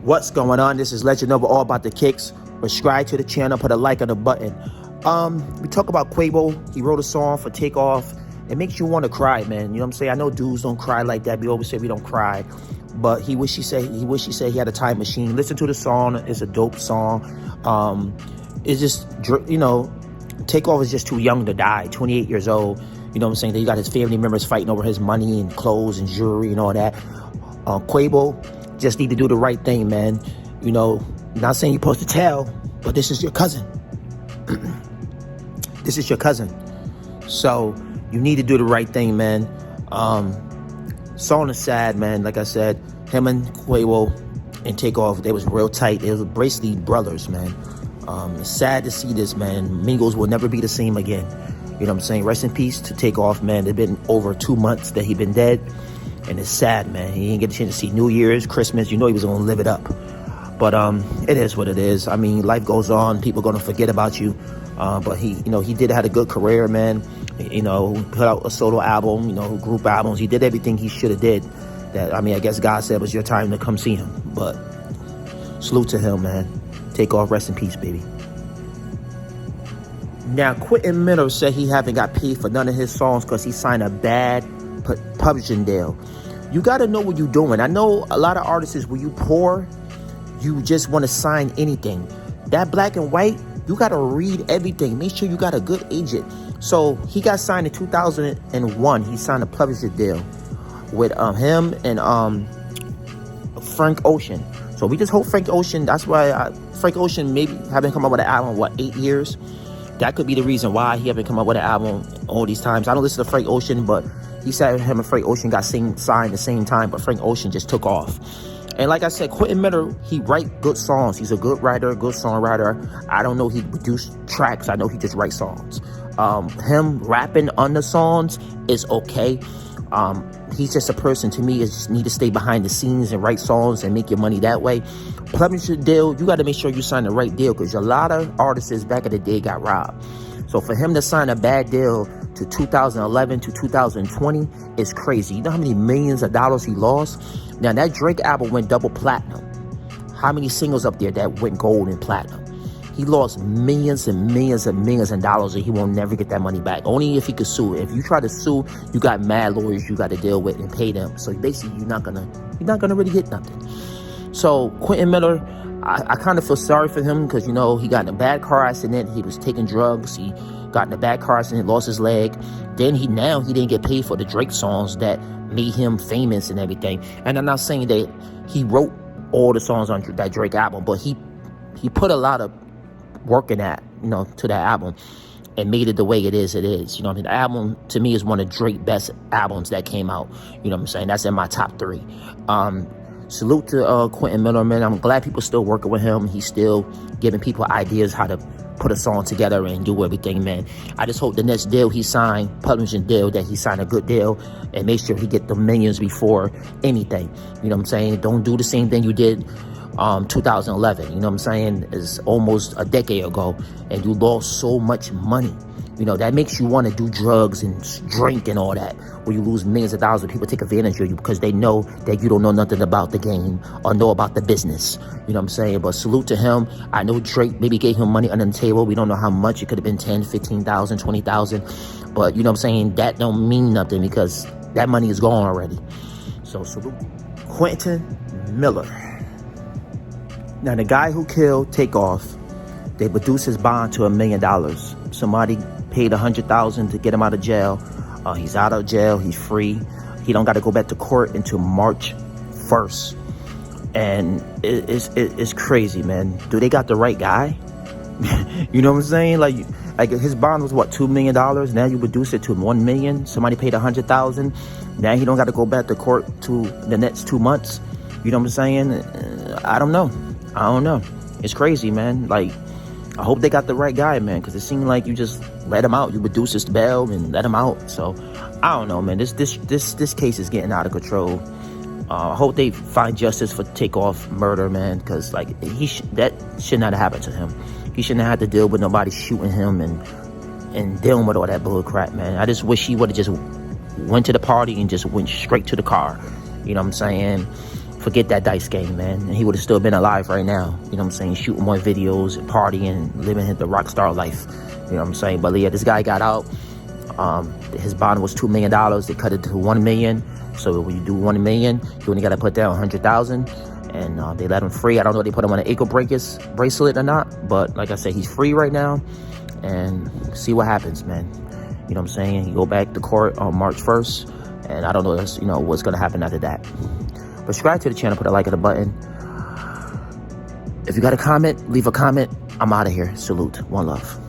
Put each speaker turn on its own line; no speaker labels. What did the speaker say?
What's going on? This is Legend Over All About the Kicks. Subscribe to the channel, put a like on the button. We talk about Quavo. He wrote a song for Takeoff. It makes you want to cry, man. You know what I'm saying? I know dudes don't cry like that. We always say we don't cry. But he wish he said he had a time machine. Listen to the song. It's a dope song. It's just, you know, Takeoff is just too young to die. 28 years old. You know what I'm saying? He got his family members fighting over his money and clothes and jewelry and all that. Quavo just need to do the right thing, man. You know, not saying you're supposed to tell, but this is your cousin. This is your cousin. So you need to do the right thing, man. Song is sad, man. Like I said, him and Quavo and Takeoff, they was real tight. They was basically brothers, man. It's sad to see this, man. Mingles will never be the same again. You know what I'm saying? Rest in peace to Takeoff, man. It's been over 2 months that he been dead. And it's sad, man. He didn't get a chance to see New Year's, Christmas. You know he was going to live it up. But it is what it is. I mean, life goes on. People are going to forget about you. But he did have a good career, man. You know, put out a solo album, you know, group albums. He did everything he should have did. That, I mean, I guess God said it was your time to come see him. But salute to him, man. Takeoff, rest in peace, baby. Now, Quentin Murch said he haven't got paid for none of his songs because he signed a bad publishing deal. You got to know what you're doing. I know a lot of artists, when you poor, you just want to sign anything. That black and white, you got to read everything. Make sure you got a good agent. So he got signed in 2001. He signed a publishing deal with him and Frank Ocean. So we just hope Frank Ocean, that's why Frank Ocean maybe haven't come up with an album, 8 years? That could be the reason why he haven't come up with an album all these times. I don't listen to Frank Ocean, but he said him and Frank Ocean got signed the same time, but Frank Ocean just took off. And like I said, Quentin Murch, he write good songs. He's a good writer, good songwriter. I don't know he produce tracks. I know he just writes songs. Him rapping on the songs is okay. He's just a person, to me, is just need to stay behind the scenes and write songs and make your money that way. Publishing deal, you got to make sure you sign the right deal, because a lot of artists back in the day got robbed. So for him to sign a bad deal to 2011 to 2020 is crazy. You know how many millions of dollars he lost? Now, that Drake album went double platinum. How many singles up there that went gold and platinum? He lost millions and millions and millions of dollars, and he won't never get that money back. Only if he could sue. If you try to sue, you got mad lawyers you got to deal with and pay them. So basically, you're not gonna really get nothing. So Quentin Murch, I kind of feel sorry for him, because, you know, he got in a bad car accident. He was taking drugs. He got in a bad car accident, lost his leg. Then he didn't get paid for the Drake songs that made him famous and everything. And I'm not saying that he wrote all the songs on that Drake album, but he put a lot of work in that, you know, to that album, and made it the way it is. You know what I mean? The album, to me, is one of Drake's best albums that came out. You know what I'm saying? That's in my top 3. Salute to Quentin Murch, man. I'm glad people still working with him. He's still giving people ideas how to put a song together and do everything, man. I just hope the next deal he signed, publishing deal, that he signed a good deal and make sure he get the millions before anything. You know what I'm saying? Don't do the same thing you did 2011. You know what I'm saying? It's almost a decade ago, and you lost so much money. You know, that makes you want to do drugs and drink and all that, where you lose millions of dollars and people take advantage of you because they know that you don't know nothing about the game or know about the business. You know what I'm saying? But salute to him. I know Drake maybe gave him money under the table. We don't know how much. It could have been 10, 15,000, 20,000. But, you know what I'm saying? That don't mean nothing, because that money is gone already. So salute Quentin Murch. Now, the guy who killed Takeoff, they reduced his bond to $1 million. Somebody paid $100,000 to get him out of jail. He's out of jail. He's free. He don't got to go back to court until March 1st. And it's crazy, man. Do they got the right guy? You know what I'm saying? Like his bond was what, $2 million? Now you reduce it to $1 million. Somebody paid $100,000. Now he don't got to go back to court to the next 2 months. You know what I'm saying? I don't know. It's crazy, man. Like, I hope they got the right guy, man, because it seemed like you just let him out. You reduce his bail and let him out. So I don't know, man. This case is getting out of control. I hope they find justice for Takeoff murder, man, because like that should not have happened to him. He shouldn't have had to deal with nobody shooting him and dealing with all that bull crap, man. I just wish he would have just went to the party and just went straight to the car. You know what I'm saying? forget that dice game, man. And he would have still been alive right now. You know what I'm saying? Shooting more videos, partying, living the rock star life. You know what I'm saying? But yeah, this guy got out. His bond was $2 million. They cut it to $1 million. So when you do $1 million, you only got to put down 100,000. And they let him free. I don't know if they put him on an ankle bracelet or not. But like I said, he's free right now. And see what happens, man. You know what I'm saying? He go back to court on March 1st. And I don't know, what's going to happen after that. But subscribe to the channel, put a like on the button. If you got a comment, leave a comment. I'm out of here. Salute. One love.